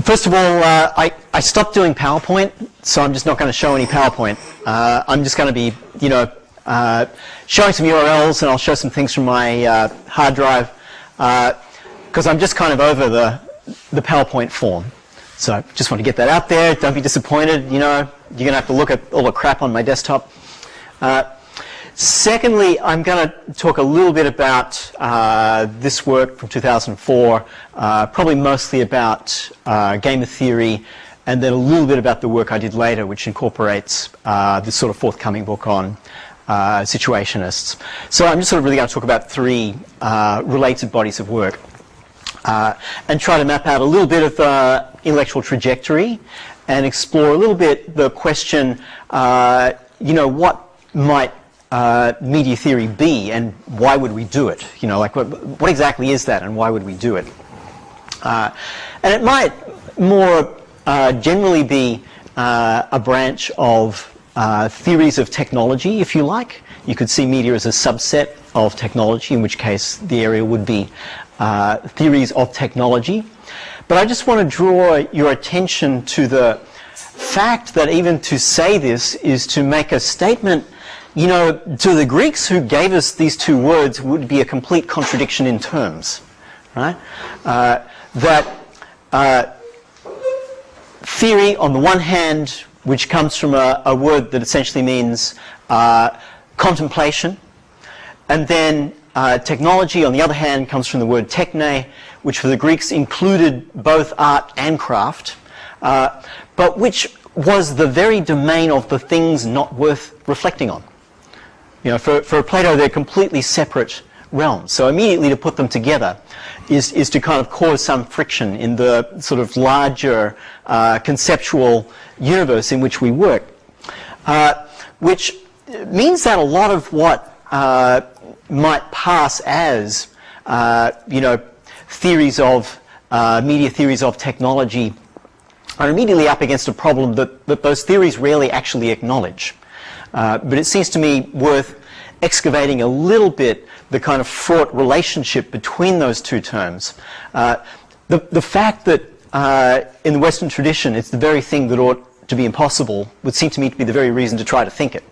First of all, I stopped doing PowerPoint, so I'm just not going to show any PowerPoint. I'm just going to be, showing some URLs, and I'll show some things from my hard drive, because I'm just kind of over the PowerPoint form. So just want to get that out there. Don't be disappointed. You're going to have to look at all the crap on my desktop. Secondly, I'm going to talk a little bit about this work from 2004, probably mostly about gamer theory, and then a little bit about the work I did later, which incorporates this sort of forthcoming book on situationists. So I'm just sort of really going to talk about three related bodies of work and try to map out a little bit of intellectual trajectory and explore a little bit the question, what might media theory be, and why would we do it? What exactly is that, and why would we do it? And it might more generally be a branch of theories of technology, if you like. You could see media as a subset of technology, in which case the area would be theories of technology. But I just want to draw your attention to the fact that even to say this is to make a statement. To the Greeks who gave us these two words would be a complete contradiction in terms, right? Theory, on the one hand, which comes from a word that essentially means contemplation, and then technology, on the other hand, comes from the word techne, which for the Greeks included both art and craft, but which was the very domain of the things not worth reflecting on. For Plato, they're completely separate realms. So immediately to put them together is to kind of cause some friction in the sort of larger conceptual universe in which we work, which means that a lot of what might pass as, theories of media theories of technology are immediately up against a problem that those theories rarely actually acknowledge. But it seems to me worth excavating a little bit the kind of fraught relationship between those two terms. The fact that in the Western tradition it's the very thing that ought to be impossible would seem to me to be the very reason to try to think it.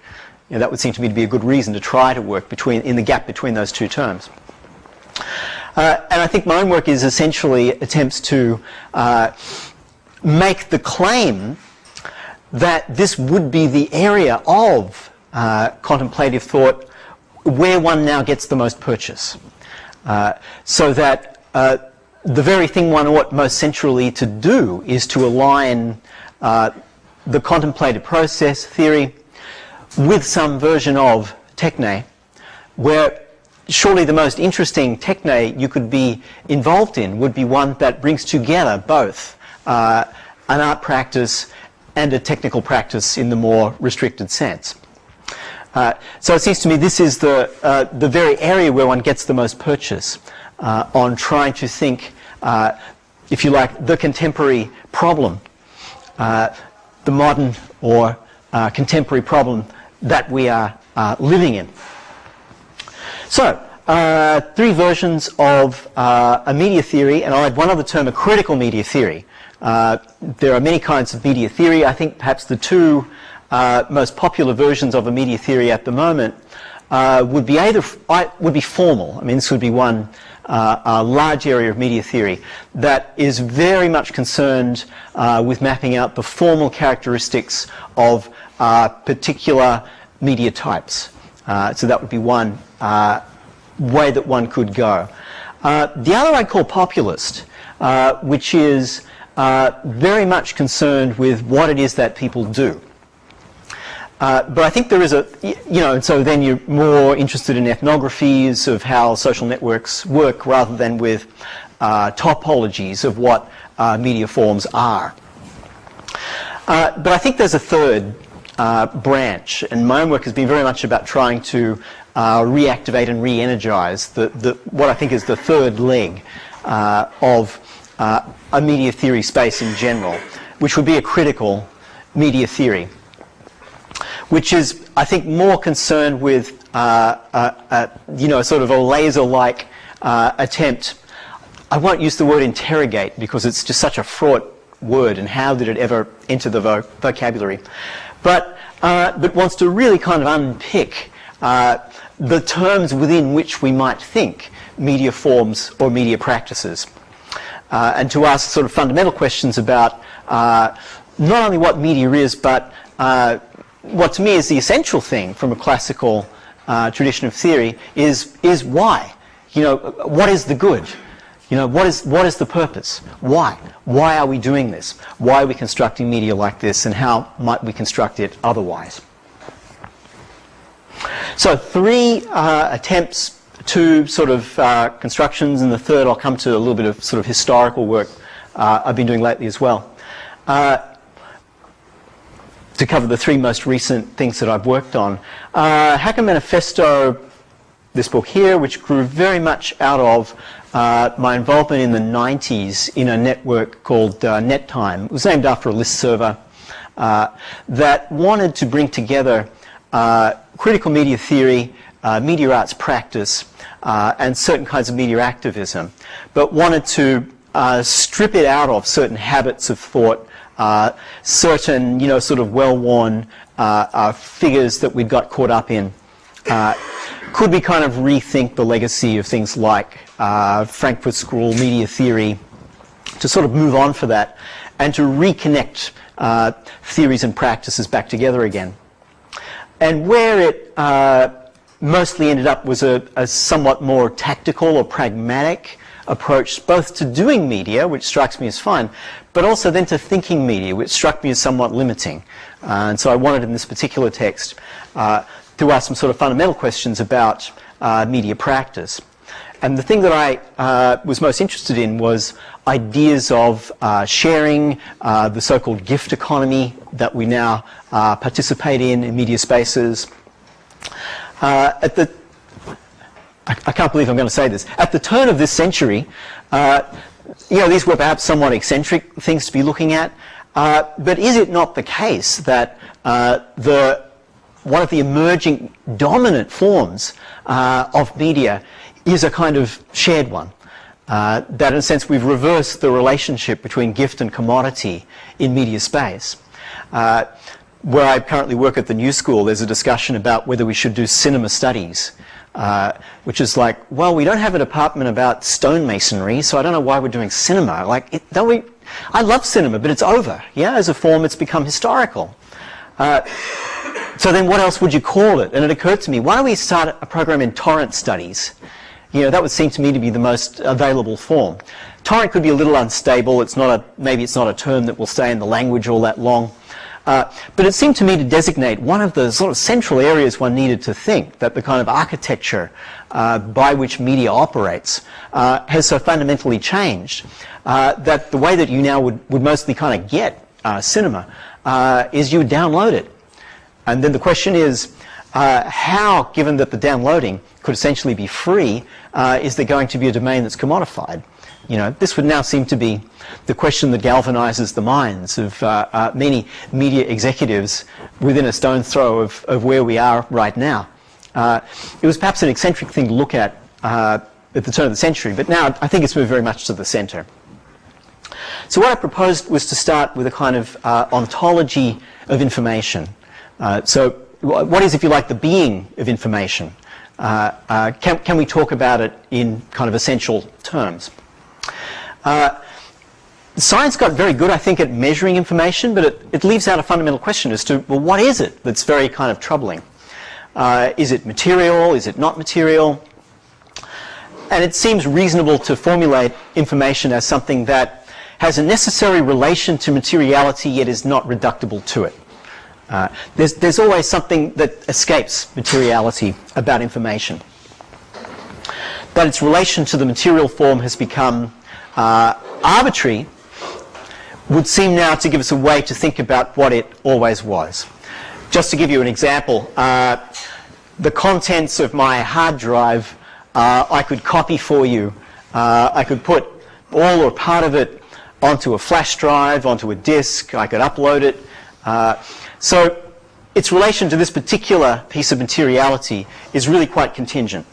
That would seem to me to be a good reason to try to work in the gap between those two terms. And I think my own work is essentially attempts to make the claim that this would be the area of contemplative thought where one now gets the most purchase. So that the very thing one ought most centrally to do is to align the contemplative process theory with some version of techne, where surely the most interesting techne you could be involved in would be one that brings together both an art practice and a technical practice in the more restricted sense. So it seems to me this is the very area where one gets the most purchase on trying to think, if you like, the contemporary problem, the modern or contemporary problem that we are living in. So, three versions of a media theory, and I'll add one other term, a critical media theory. There are many kinds of media theory. I think perhaps the two most popular versions of a media theory at the moment would be formal. I mean, this would be one large area of media theory that is very much concerned with mapping out the formal characteristics of particular media types. So that would be one way that one could go. The other I call populist, which is very much concerned with what it is that people do. But I think there is and so then you're more interested in ethnographies of how social networks work rather than with topologies of what media forms are. But I think there's a third branch, and my own work has been very much about trying to reactivate and re-energize what I think is the third leg of a media theory space in general, which would be a critical media theory, which is, I think, more concerned with sort of a laser-like attempt. I won't use the word interrogate because it's just such a fraught word and how did it ever enter the vocabulary, but wants to really kind of unpick the terms within which we might think media forms or media practices, and to ask sort of fundamental questions about not only what media is, but what to me is the essential thing from a classical tradition of theory is why. What is the good? What is the purpose? Why? Why are we doing this? Why are we constructing media like this, and how might we construct it otherwise? So 3 attempts, 2 sort of constructions, and the third I'll come to a little bit of sort of historical work I've been doing lately as well, to cover the 3 most recent things that I've worked on. Hacker Manifesto, this book here, which grew very much out of my involvement in the 90s in a network called NetTime. It was named after a list server that wanted to bring together critical media theory, media arts practice, and certain kinds of media activism, but wanted to strip it out of certain habits of thought, certain, sort of well-worn figures that we'd got caught up in. Could we kind of rethink the legacy of things like Frankfurt School media theory, to sort of move on for that, and to reconnect theories and practices back together again? And where it mostly ended up was a somewhat more tactical or pragmatic approach, both to doing media, which strikes me as fine, but also then to thinking media, which struck me as somewhat limiting. And so I wanted in this particular text to ask some sort of fundamental questions about media practice. And the thing that I was most interested in was ideas of sharing, the so-called gift economy that we now participate in media spaces. I can't believe I'm going to say this. At the turn of this century, these were perhaps somewhat eccentric things to be looking at, but is it not the case that one of the emerging dominant forms of media is a kind of shared one? That in a sense we've reversed the relationship between gift and commodity in media space. Where I currently work at the New School, there's a discussion about whether we should do cinema studies, which is like, well, we don't have a department about stonemasonry, so I don't know why we're doing cinema. I love cinema, but it's over. Yeah, as a form, it's become historical. So then what else would you call it? And it occurred to me, why don't we start a program in torrent studies? That would seem to me to be the most available form. Torrent could be a little unstable. Maybe it's not a term that will stay in the language all that long. But it seemed to me to designate one of the sort of central areas one needed to think, that the kind of architecture by which media operates has so fundamentally changed that the way that you now would mostly kind of get cinema is you would download it. And then the question is, how, given that the downloading could essentially be free, is there going to be a domain that's commodified? This would now seem to be the question that galvanizes the minds of many media executives within a stone's throw of where we are right now. It was perhaps an eccentric thing to look at the turn of the century, but now I think it's moved very much to the center. So what I proposed was to start with a kind of ontology of information. So what is, if you like, the being of information? Can we talk about it in kind of essential terms? Science got very good, I think, at measuring information, but it leaves out a fundamental question as to, well, what is it that's very kind of troubling? Is it material? Is it not material? And it seems reasonable to formulate information as something that has a necessary relation to materiality, yet is not reductible to it. There's always something that escapes materiality about information. But its relation to the material form has become arbitrary, would seem now to give us a way to think about what it always was. Just to give you an example, the contents of my hard drive, I could copy for you. I could put all or part of it onto a flash drive, onto a disk. I could upload it. So its relation to this particular piece of materiality is really quite contingent.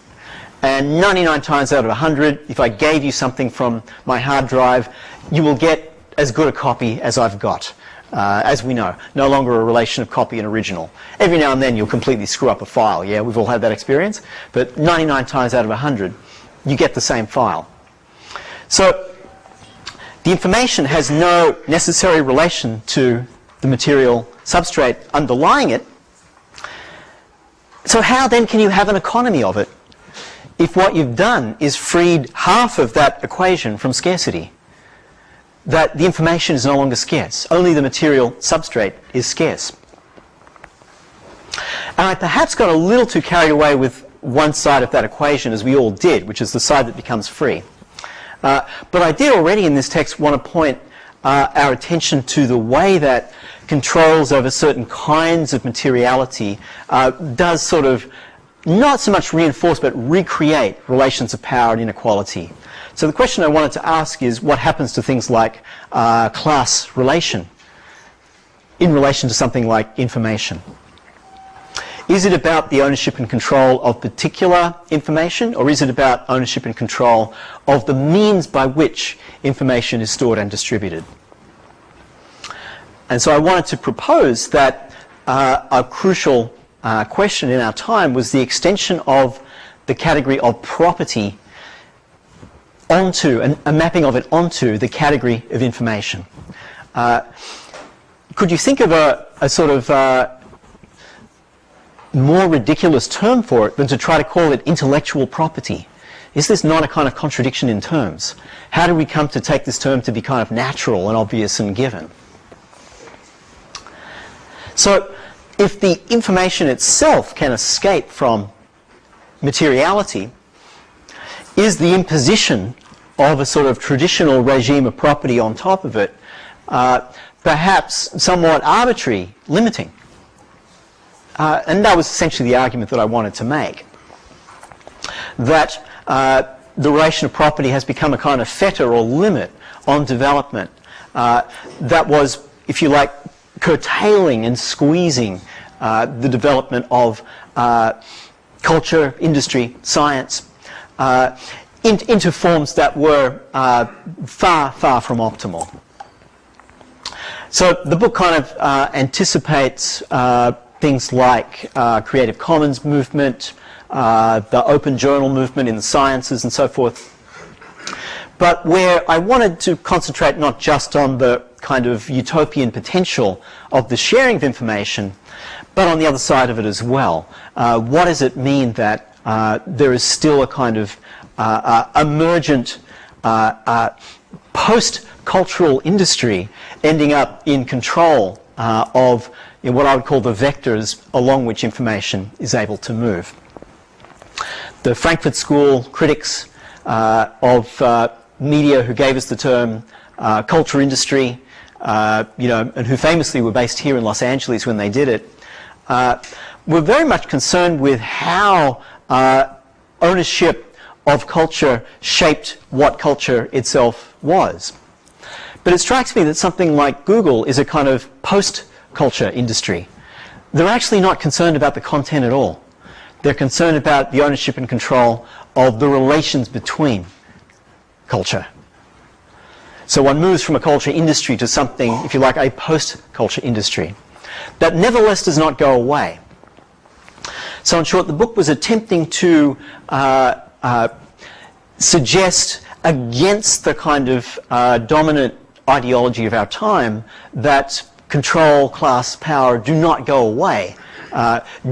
And 99 times out of 100, if I gave you something from my hard drive, you will get as good a copy as I've got. As we know, no longer a relation of copy and original. Every now and then you'll completely screw up a file. Yeah, we've all had that experience. But 99 times out of 100, you get the same file. So the information has no necessary relation to the material substrate underlying it. So how then can you have an economy of it if what you've done is freed half of that equation from scarcity? That the information is no longer scarce. Only the material substrate is scarce. And I perhaps got a little too carried away with one side of that equation, as we all did, which is the side that becomes free. But I did already in this text want to point our attention to the way that controls over certain kinds of materiality does sort of not so much reinforce but recreate relations of power and inequality. So the question I wanted to ask is what happens to things like class relation in relation to something like information? Is it about the ownership and control of particular information, or is it about ownership and control of the means by which information is stored and distributed? And so I wanted to propose that a crucial question in our time was the extension of the category of property onto, and a mapping of it onto the category of information. Could you think of a sort of more ridiculous term for it than to try to call it intellectual property? Is this not a kind of contradiction in terms? How do we come to take this term to be kind of natural and obvious and given? So if the information itself can escape from materiality, is the imposition of a sort of traditional regime of property on top of it perhaps somewhat arbitrary, limiting? And that was essentially the argument that I wanted to make. That the relation of property has become a kind of fetter or limit on development that was, if you like, curtailing and squeezing the development of culture, industry, science into forms that were far, far from optimal. So the book kind of anticipates things like Creative Commons movement, the open journal movement in the sciences and so forth. But where I wanted to concentrate not just on the kind of utopian potential of the sharing of information, but on the other side of it as well. What does it mean that there is still a kind of emergent post-cultural industry ending up in control of what I would call the vectors along which information is able to move? The Frankfurt School critics of media who gave us the term culture industry, and who famously were based here in Los Angeles when they did it, were very much concerned with how ownership of culture shaped what culture itself was. But it strikes me that something like Google is a kind of post-culture industry. They're actually not concerned about the content at all. They're concerned about the ownership and control of the relations between culture. So one moves from a culture industry to something, if you like, a post-culture industry. That nevertheless does not go away. So in short, the book was attempting to suggest against the kind of dominant ideology of our time that control, class, power do not go away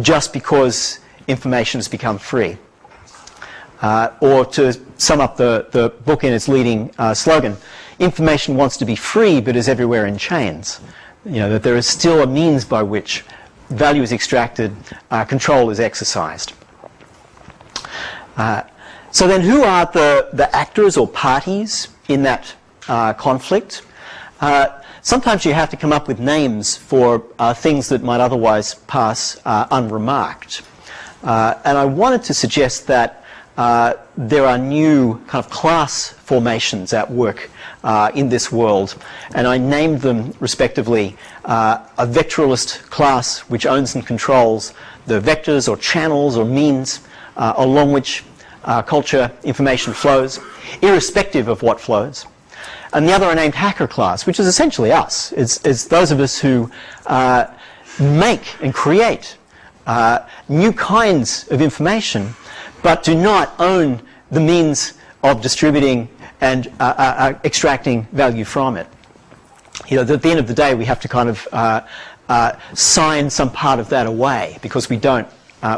just because information has become free. Or to sum up the book in its leading slogan, information wants to be free but is everywhere in chains. That there is still a means by which value is extracted, control is exercised. So then who are the actors or parties in that conflict? Sometimes you have to come up with names for things that might otherwise pass unremarked. And I wanted to suggest that there are new kind of class formations at work in this world, and I named them respectively a vectoralist class which owns and controls the vectors or channels or means along which culture information flows, irrespective of what flows. and the other are named hacker class, which is essentially us. It's those of us who make and create new kinds of information, but do not own the means of distributing and extracting value from it. You know, at the end of the day, we have to kind of sign some part of that away because we don't.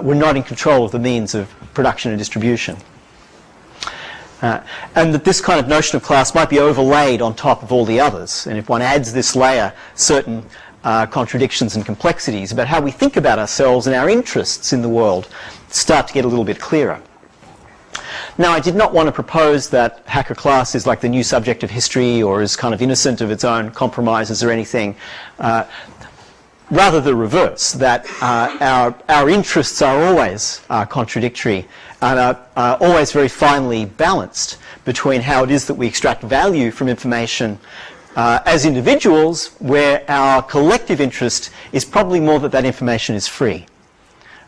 We're not in control of the means of production and distribution. And that this kind of notion of class might be overlaid on top of all the others. And if one adds this layer, certain contradictions and complexities about how we think about ourselves and our interests in the world start to get a little bit clearer. Now, I did not want to propose that hacker class is like the new subject of history or is kind of innocent of its own compromises or anything. Rather the reverse, that our interests are always contradictory and are always very finely balanced between how it is that we extract value from information as individuals, where our collective interest is probably more that that information is free.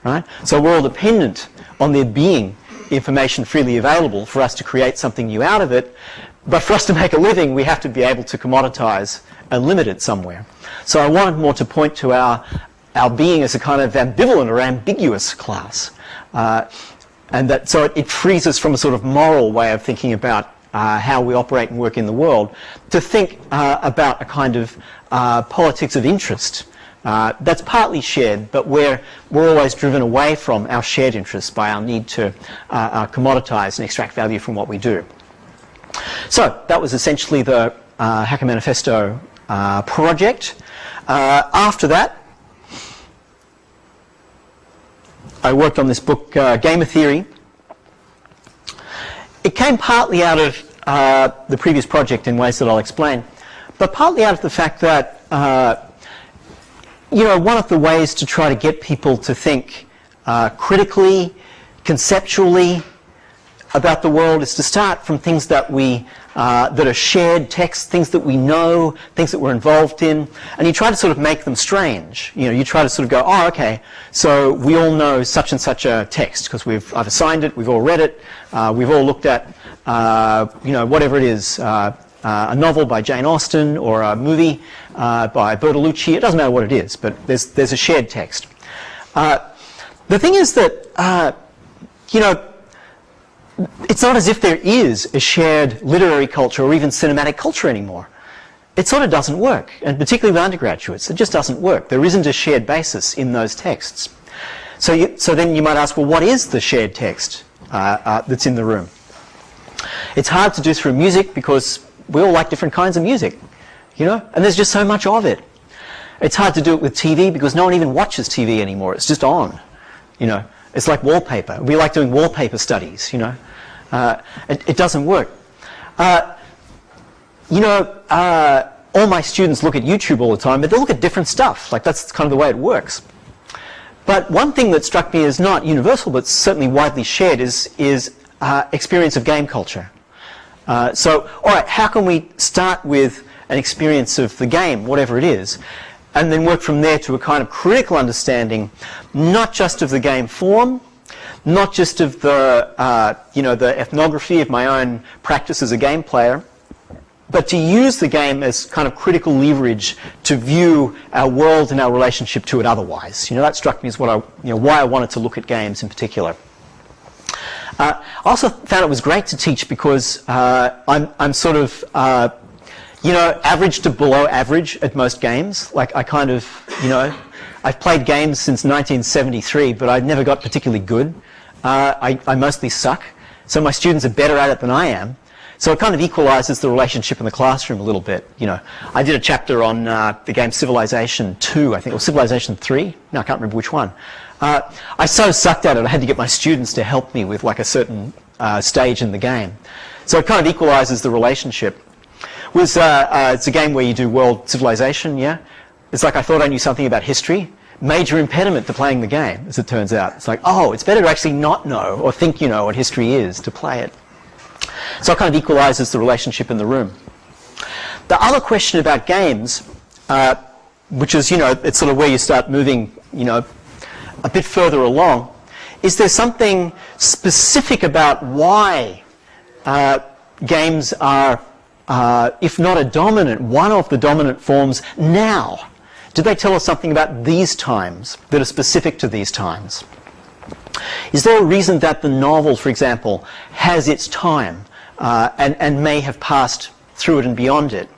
Right? So we're all dependent on there being information freely available for us to create something new out of it, but for us to make a living, we have to be able to commoditize and limit it somewhere. So I wanted more to point to our being as a kind of ambivalent or ambiguous class. And that, so it frees us from a sort of moral way of thinking about how we operate and work in the world to think about a kind of politics of interest that's partly shared, but where we're always driven away from our shared interests by our need to commoditize and extract value from what we do. So that was essentially the Hacker Manifesto project. After that, I worked on this book, Gamer Theory. It came partly out of the previous project in ways that I'll explain, but partly out of the fact that you know, one of the ways to try to get people to think critically, conceptually about the world is to start from things that we that are shared texts, things that we know, things that we're involved in, and you try to sort of make them strange. You know, you try to sort of go, oh, okay, so we all know such and such a text because I've assigned it, we've all read it, we've all looked at, you know, whatever it is, a novel by Jane Austen or a movie by Bertolucci. It doesn't matter what it is, but there's a shared text. The thing is that, you know, it's not as if there is a shared literary culture or even cinematic culture anymore. It sort of doesn't work, and particularly with undergraduates, it just doesn't work. There isn't a shared basis in those texts. So then you might ask, well, what is the shared text that's in the room? It's hard to do through music because we all like different kinds of music, you know, and there's just so much of it. It's hard to do it with TV because no one even watches TV anymore. It's just on, you know. It's like wallpaper. We like doing wallpaper studies, you know. It doesn't work. You know, all my students look at YouTube all the time, but they look at different stuff. Like, that's kind of the way it works. But one thing that struck me as not universal, but certainly widely shared, is experience of game culture. So, all right, how can we start with an experience of the game, whatever it is, and then work from there to a kind of critical understanding, not just of the game form, not just of the, you know, the ethnography of my own practice as a game player, but to use the game as kind of critical leverage to view our world and our relationship to it otherwise. You know, that struck me as what why I wanted to look at games in particular. I also found it was great to teach because I'm sort of, you know, average to below average at most games. Like, I kind of, you know, I've played games since 1973, but I never got particularly good. I mostly suck. So my students are better at it than I am. So it kind of equalizes the relationship in the classroom a little bit, you know. I did a chapter on the game Civilization 2, I think, or Civilization 3. No, I can't remember which one. I so sucked at it, I had to get my students to help me with like a certain stage in the game. So it kind of equalizes the relationship. It's a game where you do world civilization, yeah? It's like I thought I knew something about history. Major impediment to playing the game, as it turns out. It's like, oh, it's better to actually not know or think you know what history is to play it. So it kind of equalizes the relationship in the room. The other question about games, which is, you know, it's sort of where you start moving, you know, a bit further along, is there something specific about why games are if not a dominant, one of the dominant forms now? Do they tell us something about these times that are specific to these times? Is there a reason that the novel, for example, has its time and may have passed through it and beyond it?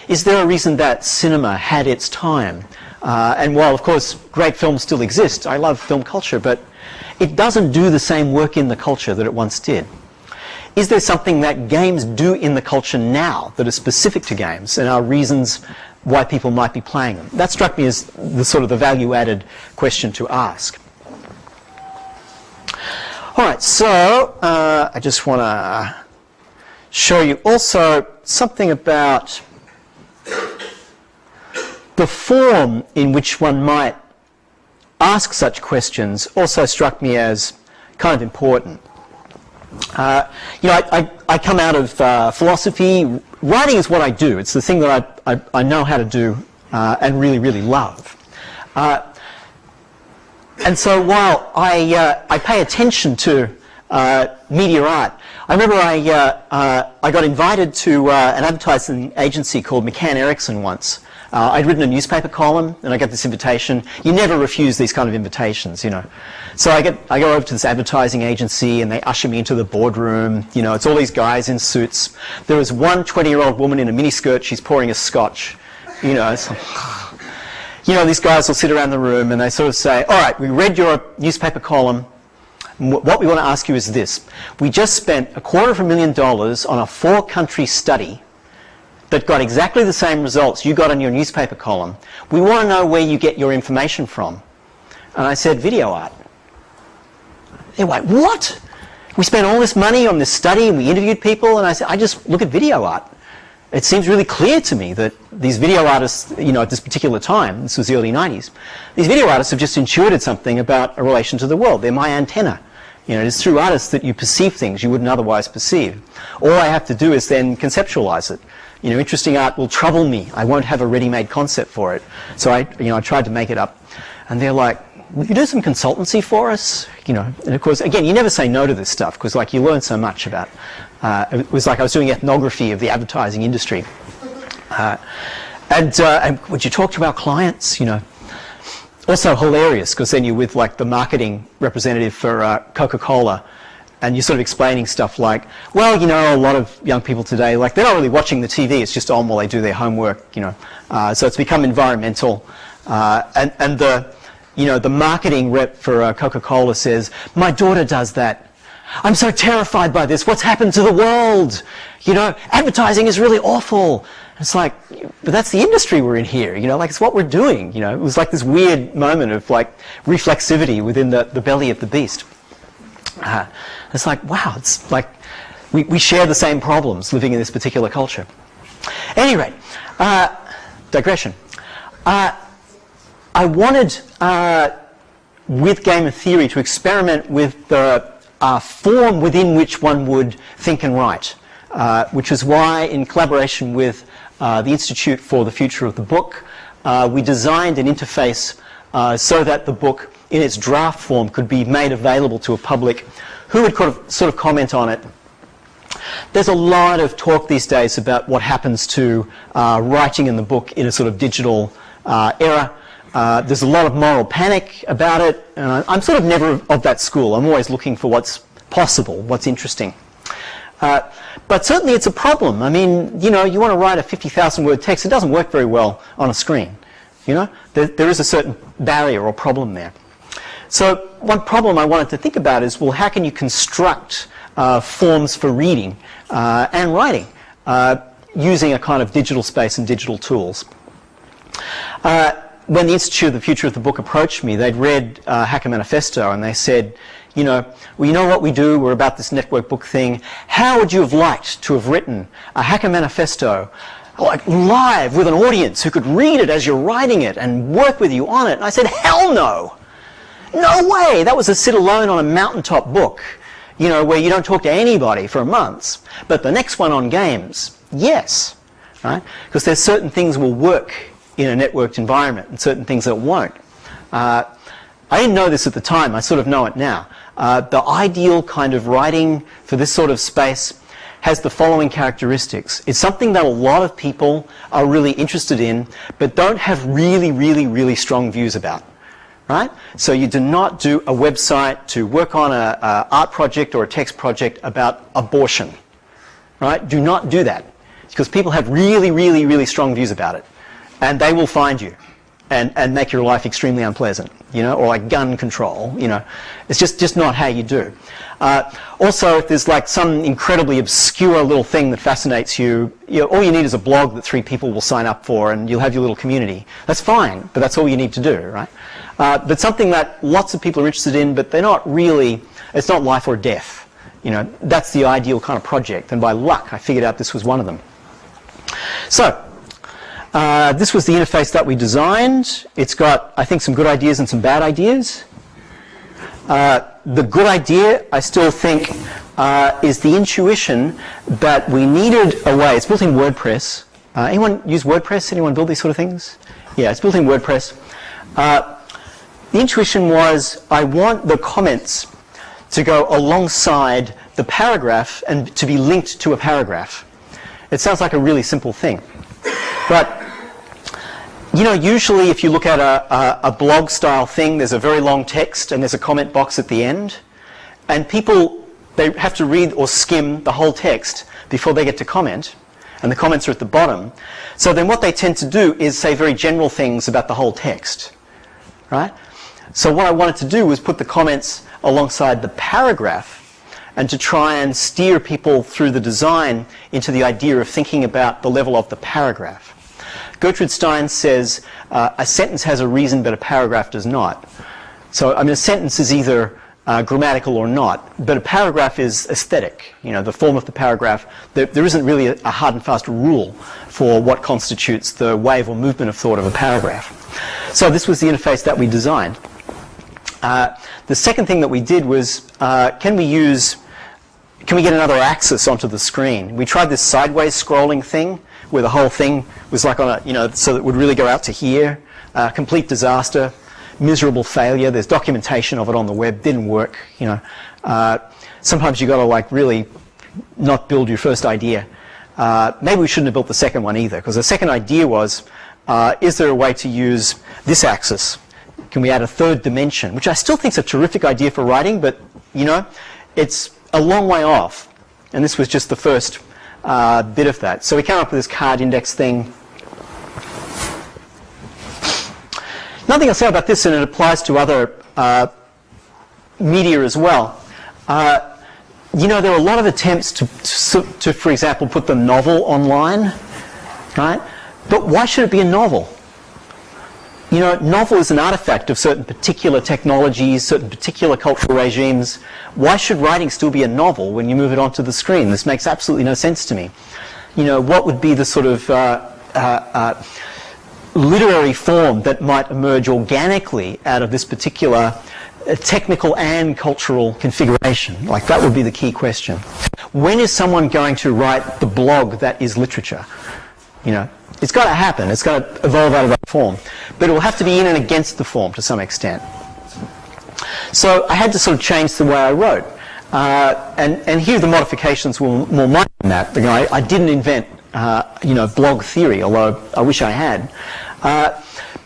Is there a reason that cinema had its time? And while, of course, great films still exist, I love film culture, but it doesn't do the same work in the culture that it once did. Is there something that games do in the culture now that is specific to games and are reasons why people might be playing them? That struck me as the sort of the value-added question to ask. All right, so I just want to show you also something about the form in which one might ask such questions also struck me as kind of important. I come out of philosophy. Writing is what I do. It's the thing that I know how to do and really, really love. And so while I pay attention to media art, I remember I got invited to an advertising agency called McCann Erickson once. I'd written a newspaper column and I got this invitation. You never refuse these kind of invitations, you know. So I go over to this advertising agency and they usher me into the boardroom. You know, it's all these guys in suits. There was one 20-year-old woman in a miniskirt. She's pouring a scotch. You know, it's like, you know, these guys will sit around the room and they sort of say, all right, we read your newspaper column. What we want to ask you is this. We just spent $250,000 on a 4-country study that got exactly the same results you got in your newspaper column. We want to know where you get your information from. And I said, video art. They're like, what? We spent all this money on this study and we interviewed people, and I said, I just look at video art. It seems really clear to me that these video artists, you know, at this particular time, this was the early 90s, these video artists have just intuited something about a relation to the world. They're my antenna. You know, it's through artists that you perceive things you wouldn't otherwise perceive. All I have to do is then conceptualize it. You know, interesting art will trouble me. I won't have a ready-made concept for it. So I tried to make it up. And they're like, will you do some consultancy for us? You know, and of course, again, you never say no to this stuff because, like, you learn so much about. It was like I was doing ethnography of the advertising industry. And would you talk to our clients? You know, also hilarious because then you're with like the marketing representative for Coca-Cola. And you're sort of explaining stuff like, well, you know, a lot of young people today, like, they're not really watching the TV. It's just on while they do their homework, you know. So it's become environmental. And the marketing rep for Coca-Cola says, my daughter does that. I'm so terrified by this. What's happened to the world? You know, advertising is really awful. It's like, but that's the industry we're in here. You know, like, it's what we're doing. You know, it was like this weird moment of like reflexivity within the belly of the beast. It's like, wow, it's like we share the same problems living in this particular culture. At any rate, digression. I wanted, with game theory, to experiment with the form within which one would think and write, which is why, in collaboration with the Institute for the Future of the Book, we designed an interface so that the book in its draft form could be made available to a public who would sort of comment on it. There's a lot of talk these days about what happens to writing in the book in a sort of digital era. There's a lot of moral panic about it. I'm sort of never of that school. I'm always looking for what's possible, what's interesting. But certainly it's a problem. I mean, you know, you want to write a 50,000 word text, it doesn't work very well on a screen. You know, there is a certain barrier or problem there. So one problem I wanted to think about is, well, how can you construct forms for reading and writing using a kind of digital space and digital tools? When the Institute of the Future of the Book approached me, they'd read Hacker Manifesto and they said, you know, well, you know what we do, we're about this network book thing. How would you have liked to have written a Hacker Manifesto like live with an audience who could read it as you're writing it and work with you on it? And I said, hell no. No way! That was a sit alone on a mountaintop book, you know, where you don't talk to anybody for months. But the next one on games, yes, right? Because there's certain things will work in a networked environment and certain things that won't. I didn't know this at the time. I sort of know it now. The ideal kind of writing for this sort of space has the following characteristics. It's something that a lot of people are really interested in, but don't have really, really, really strong views about. Right? So you do not do a website to work on an art project or a text project about abortion. Right? Do not do that. Because people have really, really, really strong views about it. And they will find you and make your life extremely unpleasant, you know, or like gun control, you know. It's just not how you do. Also, if there's like some incredibly obscure little thing that fascinates you, all you need is a blog that 3 people will sign up for and you'll have your little community. That's fine, but that's all you need to do, right? But something that lots of people are interested in, but they're not really, it's not life or death. You know, that's the ideal kind of project. And by luck, I figured out this was one of them. So, this was the interface that we designed. It's got, I think, some good ideas and some bad ideas. The good idea, I still think, is the intuition that we needed a way. It's built in WordPress. Anyone use WordPress? Anyone build these sort of things? Yeah, it's built in WordPress. The intuition was, I want the comments to go alongside the paragraph and to be linked to a paragraph. It sounds like a really simple thing. But, you know, usually if you look at a blog style thing, there's a very long text and there's a comment box at the end. And people, they have to read or skim the whole text before they get to comment. And the comments are at the bottom. So then what they tend to do is say very general things about the whole text. Right? So what I wanted to do was put the comments alongside the paragraph and to try and steer people through the design into the idea of thinking about the level of the paragraph. Gertrude Stein says a sentence has a reason but a paragraph does not. So I mean a sentence is either grammatical or not, but a paragraph is aesthetic. You know, the form of the paragraph, there isn't really a hard and fast rule for what constitutes the wave or movement of thought of a paragraph. So this was the interface that we designed. The second thing that we did was, can we get another axis onto the screen? We tried this sideways scrolling thing, where the whole thing was like on a, you know, so that it would really go out to here. Complete disaster, miserable failure. There's documentation of it on the web. Didn't work, you know. Sometimes you got to like really not build your first idea. Maybe we shouldn't have built the second one either, because the second idea was, is there a way to use this axis? Can we add a third dimension? Which I still think is a terrific idea for writing, but, you know, it's a long way off. And this was just the first bit of that. So we came up with this card index thing. Another thing I'll say about this, and it applies to other media as well. You know, there are a lot of attempts to, for example, put the novel online, right? But why should it be a novel? You know, novel is an artifact of certain particular technologies, certain particular cultural regimes. Why should writing still be a novel when you move it onto the screen? This makes absolutely no sense to me. You know, what would be the sort of literary form that might emerge organically out of this particular technical and cultural configuration? Like, that would be the key question. When is someone going to write the blog that is literature? You know, it's got to happen. It's got to evolve out of that form. But it will have to be in and against the form to some extent. So I had to sort of change the way I wrote. And here the modifications were more minor than that. You know, I didn't invent, you know, blog theory, although I wish I had.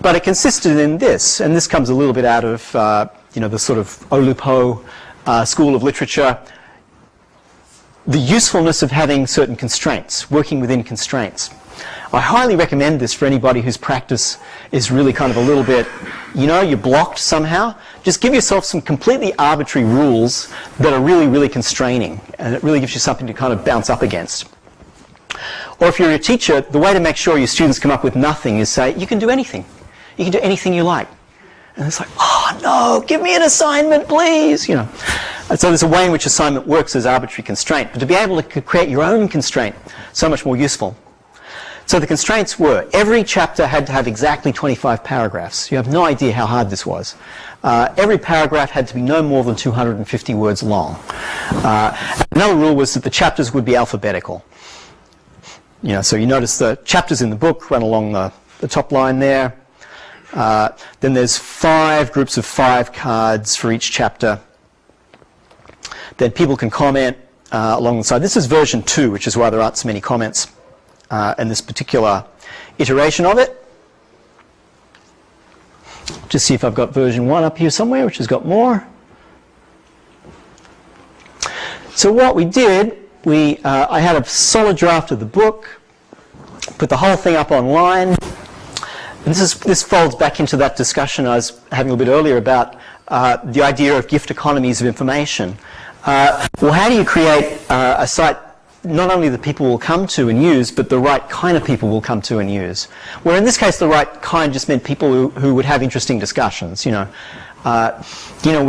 But it consisted in this, and this comes a little bit out of, you know, the sort of Olupo school of literature. The usefulness of having certain constraints, working within constraints. I highly recommend this for anybody whose practice is really kind of a little bit, you know, you're blocked somehow. Just give yourself some completely arbitrary rules that are really, really constraining, and it really gives you something to kind of bounce up against. Or if you're a teacher, the way to make sure your students come up with nothing is say, you can do anything. You can do anything you like. And it's like, oh no, give me an assignment, please, you know. And so there's a way in which assignment works as arbitrary constraint, but to be able to create your own constraint, so much more useful. So the constraints were, every chapter had to have exactly 25 paragraphs. You have no idea how hard this was. Every paragraph had to be no more than 250 words long. Another rule was that the chapters would be alphabetical. You know, so you notice the chapters in the book run along the top line there. Then there's 5 groups of 5 cards for each chapter. Then people can comment. along the side. This is version 2, which is why there aren't so many comments in this particular iteration of it. Just see if I've got version 1 up here somewhere, which has got more. So what we did, I had a solid draft of the book, put the whole thing up online. And this folds back into that discussion I was having a little bit earlier about the idea of gift economies of information. Well, how do you create a site not only that people will come to and use, but the right kind of people will come to and use? Where in this case, the right kind just meant people who would have interesting discussions. We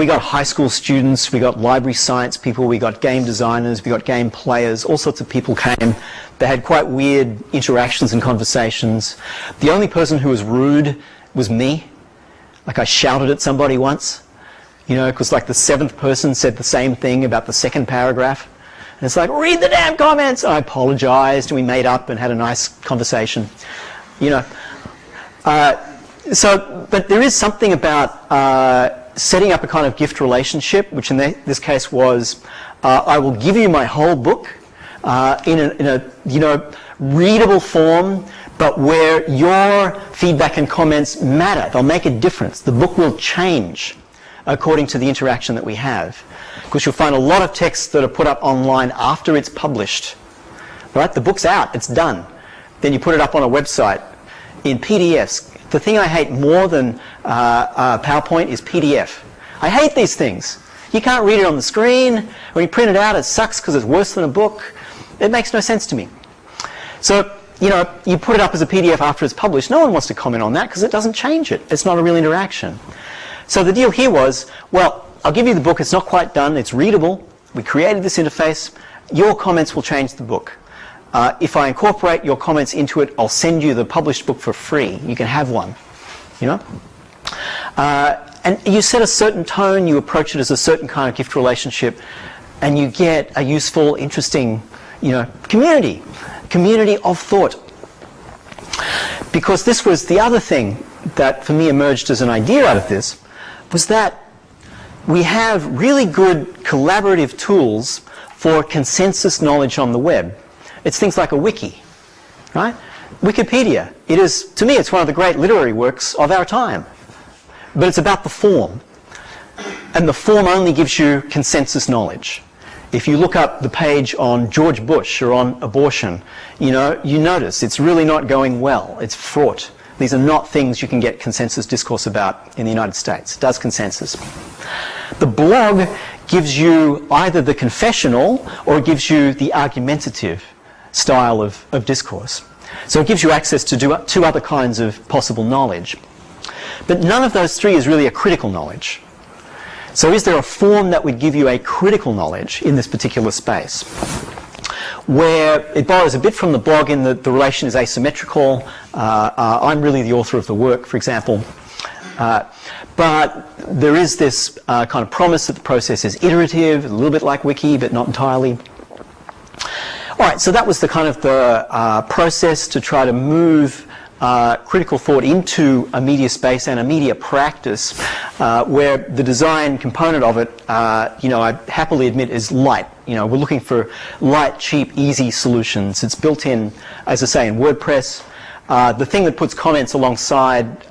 got high school students, we got library science people, we got game designers, we got game players, all sorts of people came. They had quite weird interactions and conversations. The only person who was rude was me. Like I shouted at somebody once, because like the 7th person said the same thing about the 2nd paragraph. And it's like, read the damn comments! I apologized, and we made up and had a nice conversation. But there is something about setting up a kind of gift relationship, which in this case was, I will give you my whole book in a readable form, but where your feedback and comments matter. They'll make a difference. The book will change according to the interaction that we have. Because you'll find a lot of texts that are put up online after it's published. Right? The book's out, it's done. Then you put it up on a website in PDFs. The thing I hate more than PowerPoint is PDF. I hate these things. You can't read it on the screen. When you print it out, it sucks because it's worse than a book. It makes no sense to me. So, you put it up as a PDF after it's published. No one wants to comment on that because it doesn't change it. It's not a real interaction. So the deal here was, well, I'll give you the book. It's not quite done. It's readable. We created this interface. Your comments will change the book. If I incorporate your comments into it, I'll send you the published book for free. You can have one, and you set a certain tone, you approach it as a certain kind of gift relationship, and you get a useful, interesting, community of thought. Because this was the other thing that for me emerged as an idea out of this, was that we have really good collaborative tools for consensus knowledge on the web. It's things like a wiki, right? Wikipedia, to me, it's one of the great literary works of our time. But it's about the form. And the form only gives you consensus knowledge. If you look up the page on George Bush or on abortion, you notice it's really not going well. It's fraught. These are not things you can get consensus discourse about in the United States. It does consensus. The blog gives you either the confessional or it gives you the argumentative style of discourse. So it gives you access to two other kinds of possible knowledge. But none of those three is really a critical knowledge. So is there a form that would give you a critical knowledge in this particular space? Where it borrows a bit from the blog in that the relation is asymmetrical. I'm really the author of the work, for example. But there is this kind of promise that the process is iterative, a little bit like Wiki, but not entirely. All right, so that was the kind of the process to try to move critical thought into a media space and a media practice where the design component of it, I happily admit is light. We're looking for light, cheap, easy solutions. It's built in, as I say, in WordPress. The thing that puts comments alongside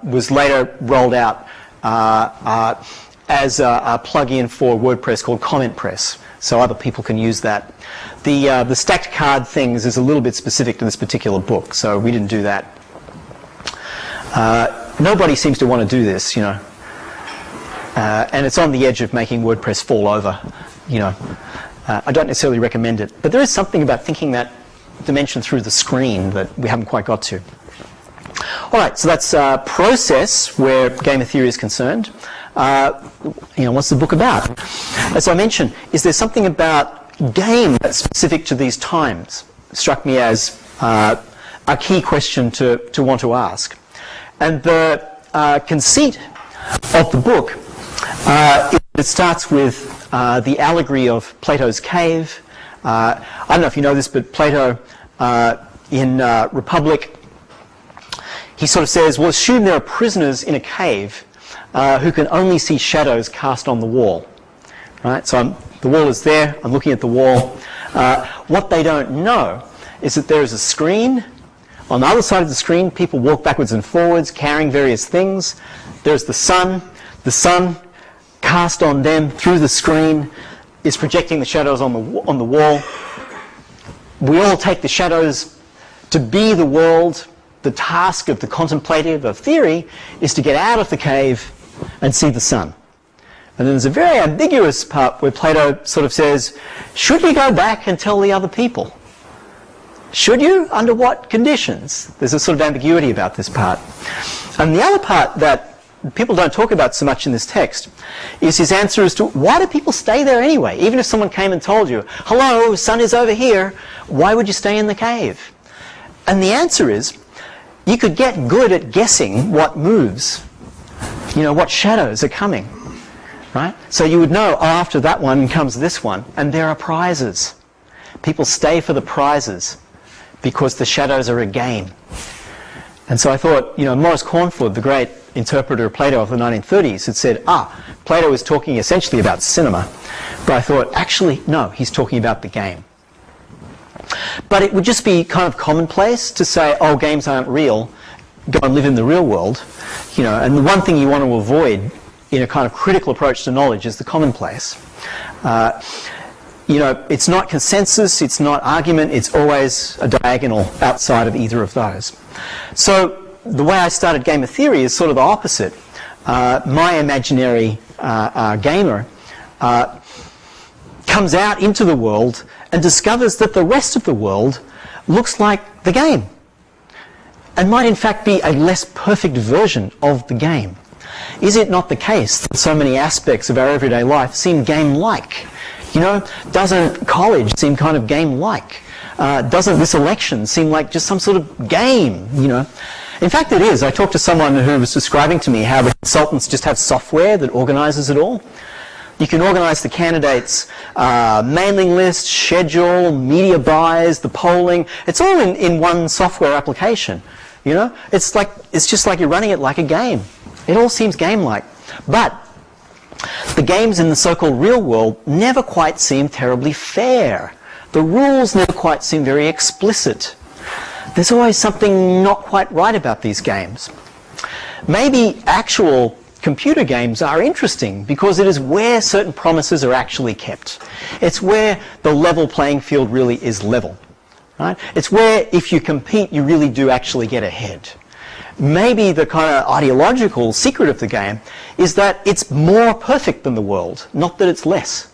was later rolled out as a plug-in for WordPress called CommentPress, so other people can use that. The stacked card things is a little bit specific to this particular book, so we didn't do that. Nobody seems to want to do this, and it's on the edge of making WordPress fall over, I don't necessarily recommend it, but there is something about thinking that dimension through the screen that we haven't quite got to. All right, so that's process where game theory is concerned. What's the book about? As I mentioned, is there something about game that's specific to these times? It struck me as a key question to want to ask. And the conceit of the book, it starts with the allegory of Plato's cave. I don't know if you know this, but Plato in Republic, he sort of says, well, assume there are prisoners in a cave who can only see shadows cast on the wall. Right? So The wall is there. I'm looking at the wall. What they don't know is that there is a screen. On the other side of the screen, people walk backwards and forwards, carrying various things. There's the sun. The sun cast on them through the screen is projecting the shadows on the wall. We all take the shadows to be the world. The task of the contemplative of theory is to get out of the cave and see the sun. And then there's a very ambiguous part where Plato sort of says, should you go back and tell the other people? Should you? Under what conditions? There's a sort of ambiguity about this part. And the other part that people don't talk about so much in this text is his answer as to why do people stay there anyway? Even if someone came and told you, hello, sun is over here, why would you stay in the cave? And the answer is, you could get good at guessing what moves, what shadows are coming, right? So you would know, after that one comes this one, and there are prizes. People stay for the prizes because the shadows are a game. And so I thought, Maurice Cornford, the great interpreter of Plato of the 1930s, had said, Plato is talking essentially about cinema. But I thought, actually, no, he's talking about the game. But it would just be kind of commonplace to say, oh, games aren't real, go and live in the real world. And the one thing you want to avoid in a kind of critical approach to knowledge is the commonplace. It's not consensus, it's not argument, it's always a diagonal outside of either of those. So the way I started game of theory is sort of the opposite. My imaginary gamer comes out into the world and discovers that the rest of the world looks like the game and might in fact be a less perfect version of the game. Is it not the case that so many aspects of our everyday life seem game-like? Doesn't college seem kind of game-like? Doesn't this election seem like just some sort of game, In fact, it is. I talked to someone who was describing to me how the consultants just have software that organises it all. You can organise the candidates' mailing list, schedule, media buys, the polling. It's all in one software application. It's just like you're running it like a game. It all seems game-like. But the games in the so-called real world never quite seem terribly fair. The rules never quite seem very explicit. There's always something not quite right about these games. Maybe actual computer games are interesting because it is where certain promises are actually kept. It's where the level playing field really is level. Right? It's where if you compete, you really do actually get ahead. Maybe the kind of ideological secret of the game is that it's more perfect than the world, not that it's less.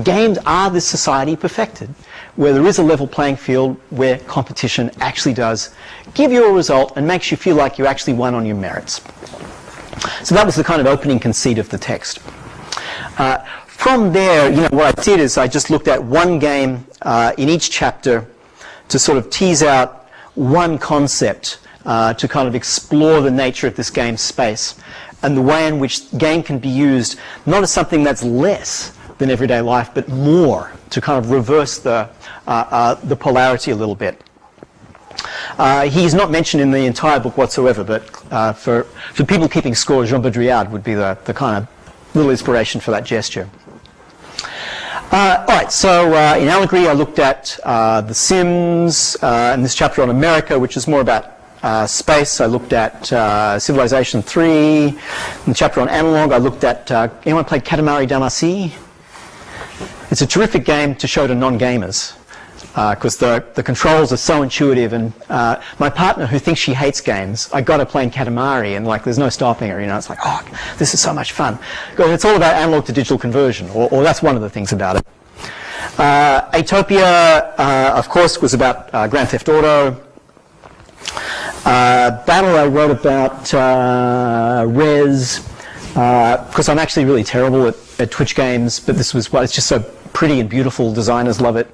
Games are this society perfected, where there is a level playing field where competition actually does give you a result and makes you feel like you actually won on your merits. So that was the kind of opening conceit of the text. From there, what I did is I just looked at one game in each chapter to sort of tease out one concept to kind of explore the nature of this game space and the way in which game can be used not as something that's less than everyday life, but more to kind of reverse the polarity a little bit. He's not mentioned in the entire book whatsoever, but for people keeping score, Jean Baudrillard would be the kind of little inspiration for that gesture. All right, so in Allegory I looked at The Sims, and this chapter on America, which is more about space. I looked at Civilization 3. In the chapter on Analog, I looked at, anyone played Katamari Damacy? It's a terrific game to show to non-gamers because the controls are so intuitive, and my partner who thinks she hates games, I got her playing Katamari and there's no stopping her, it's like, oh, this is so much fun. It's all about analog to digital conversion, or that's one of the things about it. Atopia, of course, was about Grand Theft Auto. Battle I wrote about Res, because I'm actually really terrible at Twitch games, but this was it's just so pretty and beautiful, designers love it.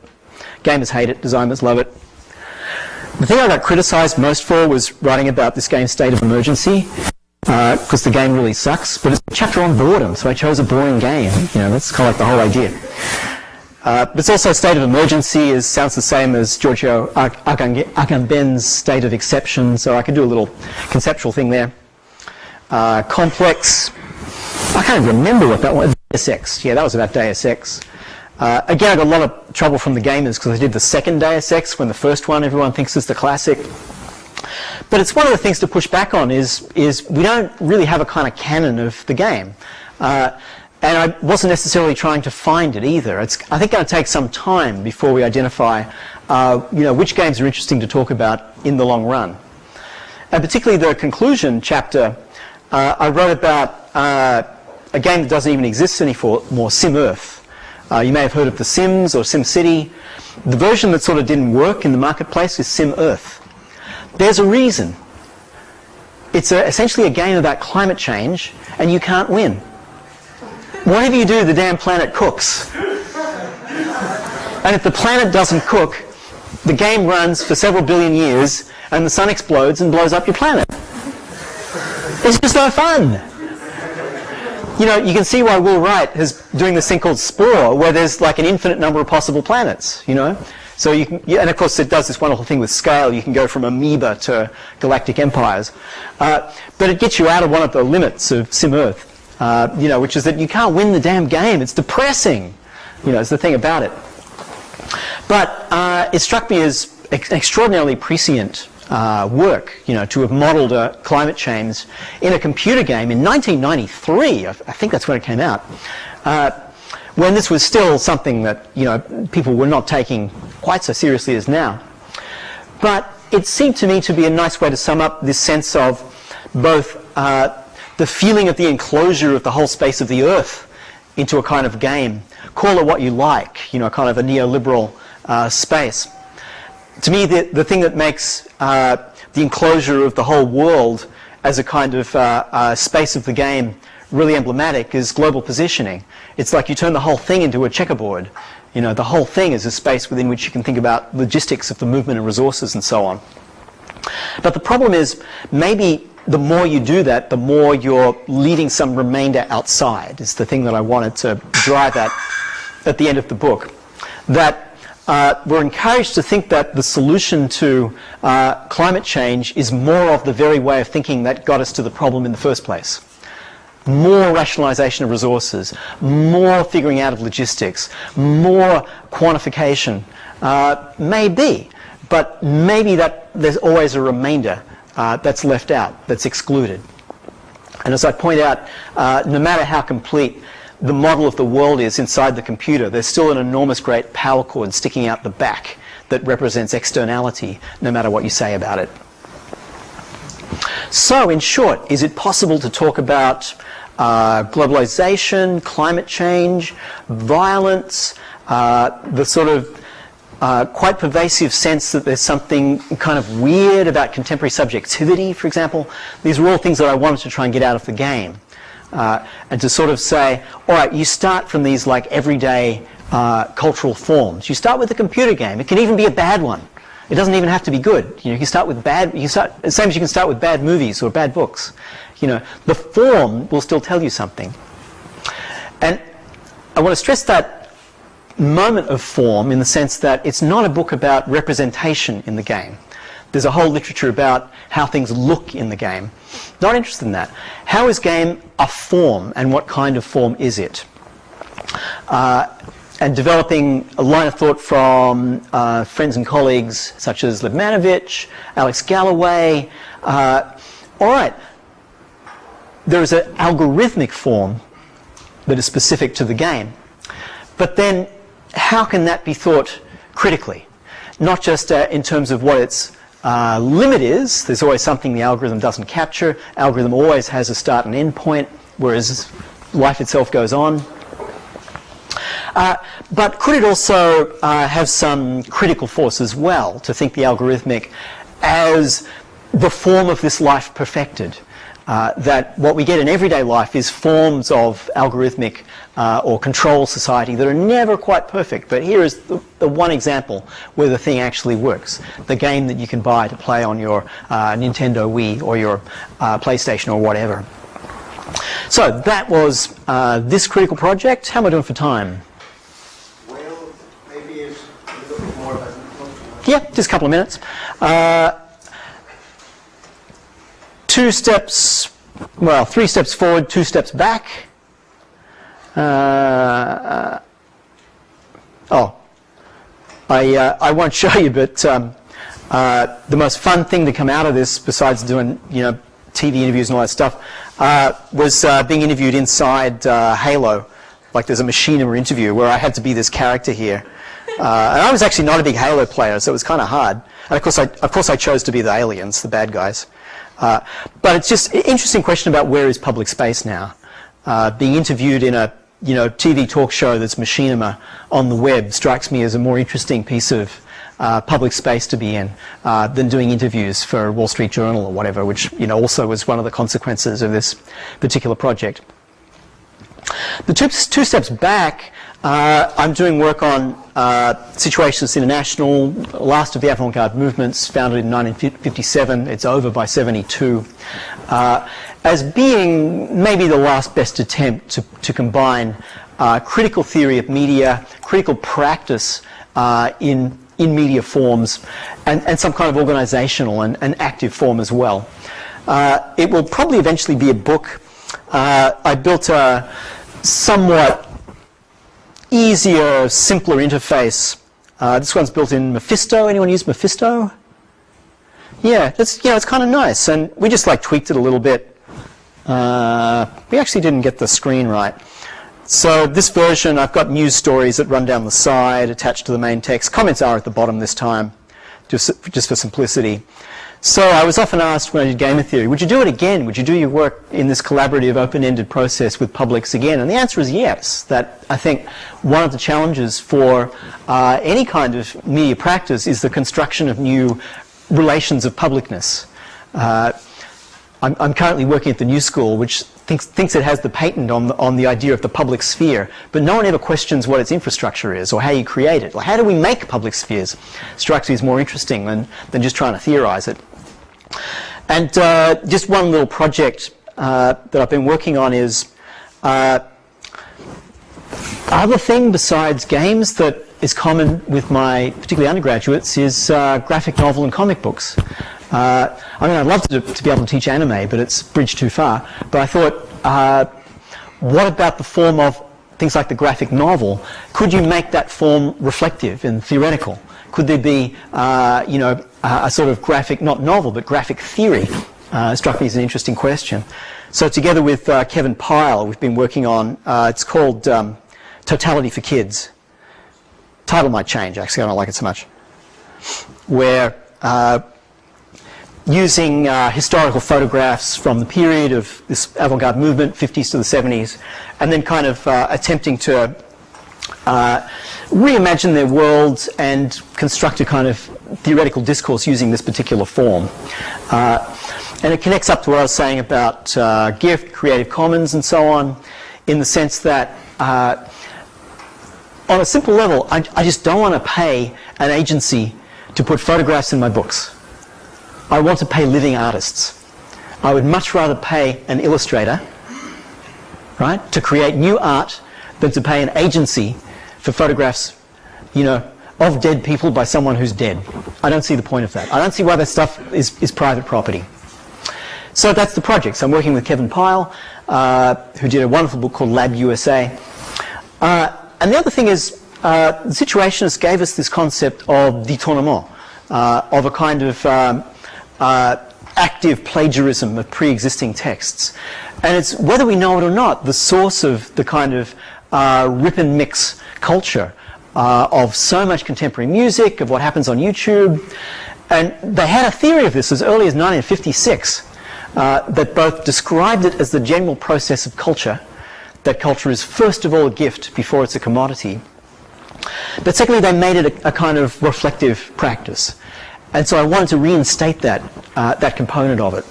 Gamers hate it, designers love it. The thing I got criticised most for was writing about this game State of Emergency, because the game really sucks, but it's a chapter on boredom, so I chose a boring game. That's kind of like the whole idea. But it's also State of Emergency sounds the same as Giorgio Agamben's State of Exception, so I could do a little conceptual thing there. Complex, I can't remember what that was. Deus Ex, yeah, that was about Deus Ex. Again, I got a lot of trouble from the gamers because I did the second Deus Ex when the first one everyone thinks is the classic. But it's one of the things to push back on is we don't really have a kind of canon of the game. And I wasn't necessarily trying to find it either. It's, I think, going to take some time before we identify, which games are interesting to talk about in the long run. And particularly the conclusion chapter, I wrote about a game that doesn't even exist anymore, SimEarth. You may have heard of The Sims or SimCity. The version that sort of didn't work in the marketplace is SimEarth. There's a reason. It's essentially a game about climate change, and you can't win. Whatever you do, the damn planet cooks. And if the planet doesn't cook, the game runs for several billion years, and the sun explodes and blows up your planet. It's just no fun. You know, you can see why Will Wright is doing this thing called Spore, where there's like an infinite number of possible planets, you know? So you can, and of course it does this wonderful thing with scale. You can go from amoeba to galactic empires. But it gets you out of one of the limits of SimEarth, which is that you can't win the damn game. It's depressing. It's the thing about it. But it struck me as extraordinarily prescient work, to have modelled climate change in a computer game in 1993. I think that's when it came out. When this was still something that, people were not taking quite so seriously as now. But it seemed to me to be a nice way to sum up this sense of both the feeling of the enclosure of the whole space of the Earth into a kind of game. Call it what you like, kind of a neoliberal space. To me, the thing that makes the enclosure of the whole world as a kind of space of the game really emblematic is global positioning. It's like you turn the whole thing into a checkerboard. The whole thing is a space within which you can think about logistics of the movement of resources and so on. But the problem is, maybe the more you do that, the more you're leaving some remainder outside. It's the thing that I wanted to drive at the end of the book. That we're encouraged to think that the solution to climate change is more of the very way of thinking that got us to the problem in the first place. More rationalization of resources, more figuring out of logistics, more quantification. Maybe, but maybe that there's always a remainder that's left out, that's excluded. And as I point out, no matter how complete the model of the world is inside the computer, there's still an enormous great power cord sticking out the back that represents externality, no matter what you say about it. So, in short, is it possible to talk about globalization, climate change, violence, the sort of quite pervasive sense that there's something kind of weird about contemporary subjectivity, for example? These are all things that I wanted to try and get out of the game. And to sort of say, all right, you start from these like everyday cultural forms. You start with a computer game. It can even be a bad one. It doesn't even have to be good. You can start with bad. The same as you can start with bad movies or bad books. The form will still tell you something. And I want to stress that moment of form in the sense that it's not a book about representation in the game. There's a whole literature about how things look in the game. Not interested in that. How is game a form, and what kind of form is it? And developing a line of thought from friends and colleagues such as Lebmanovich, Alex Galloway. All right, there is an algorithmic form that is specific to the game. But then how can that be thought critically? Not just in terms of what its limit is. There's always something the algorithm doesn't capture. Algorithm always has a start and end point, whereas life itself goes on. But could it also have some critical force as well, to think the algorithmic as the form of this life perfected? That what we get in everyday life is forms of algorithmic or control society that are never quite perfect. But here is the one example where the thing actually works. The game that you can buy to play on your Nintendo Wii or your PlayStation or whatever. So that was this critical project. How am I doing for time? Well, maybe it's a little bit more than... Yeah, just a couple of minutes. 2 steps, well, 3 steps forward, 2 steps back. Oh, I won't show you, but the most fun thing to come out of this, besides doing, TV interviews and all that stuff, was being interviewed inside Halo. Like there's a machinima interview where I had to be this character here. And I was actually not a big Halo player, so it was kind of hard. And of course I chose to be the aliens, the bad guys. But it's just an interesting question about where is public space now. Being interviewed in a TV talk show that's machinima on the web strikes me as a more interesting piece of public space to be in than doing interviews for Wall Street Journal or whatever, which also was one of the consequences of this particular project. The two steps back, I'm doing work on Situationists International, last of the avant-garde movements, founded in 1957. It's over by 72. As being maybe the last best attempt to combine critical theory of media, critical practice in media forms, and some kind of organisational and active form as well. It will probably eventually be a book. I built a somewhat easier, simpler interface. This one's built in Manifesto. Anyone use Manifesto? Yeah, it's kind of nice, and we just tweaked it a little bit. We actually didn't get the screen right. So this version, I've got news stories that run down the side, attached to the main text. Comments are at the bottom this time, just for simplicity. So I was often asked when I did gamer theory, would you do it again? Would you do your work in this collaborative, open-ended process with publics again? And the answer is yes. That I think one of the challenges for any kind of media practice is the construction of new relations of publicness. I'm currently working at the New School, which thinks it has the patent on the idea of the public sphere, but no one ever questions what its infrastructure is or how you create it. Like, how do we make public spheres? Strikes me as more interesting than just trying to theorize it. And just one little project that I've been working on is other thing besides games that is common with my particularly undergraduates is graphic novel and comic books. I mean, I'd love to be able to teach anime, but it's bridged too far. But I thought, what about the form of things like the graphic novel? Could you make that form reflective and theoretical? Could there be, a sort of graphic, not novel, but graphic theory? Struck me as an interesting question. So together with Kevin Pyle, we've been working on, it's called Totality for Kids. Title might change, actually, I don't like it so much. Where using historical photographs from the period of this avant-garde movement, 50s to the 70s, and then kind of attempting to reimagine their worlds and construct a kind of theoretical discourse using this particular form. And it connects up to what I was saying about GIF, Creative Commons, and so on, in the sense that on a simple level, I just don't want to pay an agency to put photographs in my books. I want to pay living artists. I would much rather pay an illustrator, right, to create new art than to pay an agency for photographs, of dead people by someone who's dead. I don't see the point of that. I don't see why that stuff is private property. So that's the project. So I'm working with Kevin Pyle, who did a wonderful book called Lab USA. And the other thing is, the Situationists gave us this concept of détournement, of a kind of active plagiarism of pre-existing texts. And it's, whether we know it or not, the source of the kind of rip and mix culture of so much contemporary music, of what happens on YouTube. And they had a theory of this as early as 1956 that both described it as the general process of culture, that culture is first of all a gift before it's a commodity. But secondly, they made it a kind of reflective practice. And so I wanted to reinstate that component of it.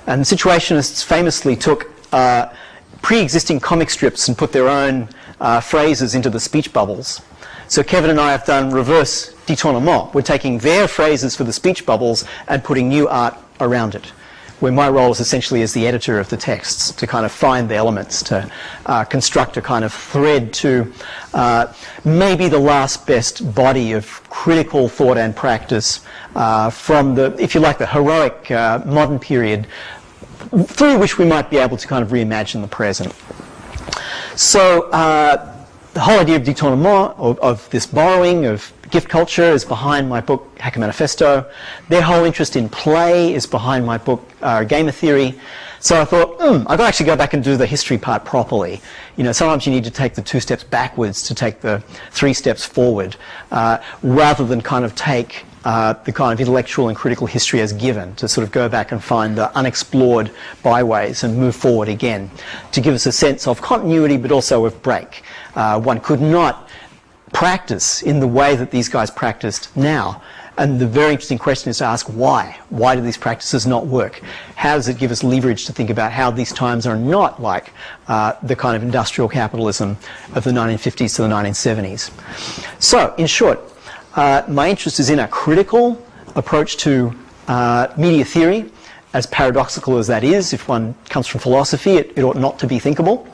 And the Situationists famously took pre-existing comic strips and put their own phrases into the speech bubbles. So Kevin and I have done reverse détournement. We're taking their phrases for the speech bubbles and putting new art around it, where my role is essentially as the editor of the texts, to kind of find the elements, to construct a kind of thread to maybe the last best body of critical thought and practice from the, if you like, the heroic modern period, through which we might be able to kind of reimagine the present. So the whole idea of détournement, of this borrowing, of gift culture, is behind my book, Hacker Manifesto. Their whole interest in play is behind my book, Gamer Theory. So I thought, I've got to actually go back and do the history part properly. You know, sometimes you need to take the 2 steps backwards to take the 3 steps forward, rather than kind of take the kind of intellectual and critical history as given, to sort of go back and find the unexplored byways and move forward again, to give us a sense of continuity but also of break. One could not practice in the way that these guys practiced now. And the very interesting question is to ask why. Why do these practices not work? How does it give us leverage to think about how these times are not like the kind of industrial capitalism of the 1950s to the 1970s? So, in short, my interest is in a critical approach to media theory, as paradoxical as that is. If one comes from philosophy, it ought not to be thinkable.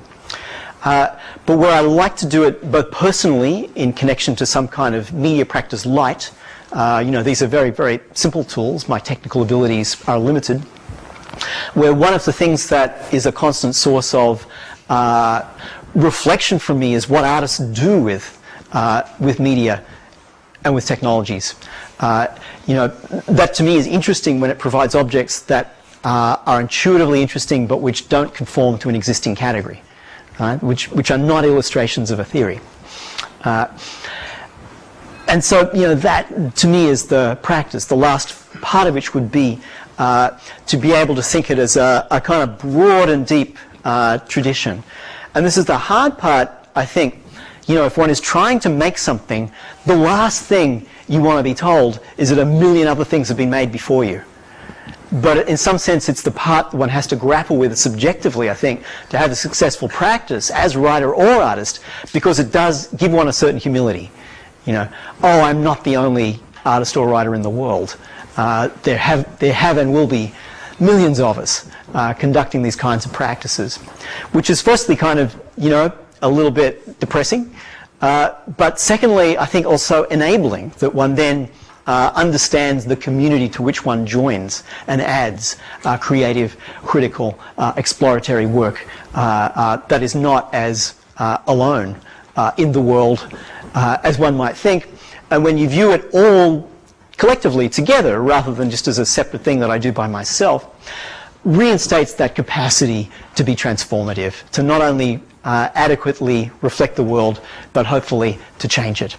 But where I like to do it both personally in connection to some kind of media practice light, you know, these are very, very simple tools. My technical abilities are limited. Where one of the things that is a constant source of reflection for me is what artists do with media and with technologies. You know, that to me is interesting when it provides objects that are intuitively interesting but which don't conform to an existing category. Right? Which are not illustrations of a theory. And so, you know, that to me is the practice, the last part of which would be to be able to think it as a kind of broad and deep tradition. And this is the hard part, I think. You know, if one is trying to make something, the last thing you want to be told is that a million other things have been made before you. But in some sense, it's the part that one has to grapple with subjectively, I think, to have a successful practice as writer or artist, because it does give one a certain humility. You know, oh, I'm not the only artist or writer in the world. There have and will be millions of us conducting these kinds of practices, which is firstly kind of, you know, a little bit depressing, but secondly, I think also enabling, that one then understands the community to which one joins and adds creative, critical, exploratory work that is not as alone in the world as one might think. And when you view it all collectively together, rather than just as a separate thing that I do by myself, reinstates that capacity to be transformative, to not only adequately reflect the world, but hopefully to change it.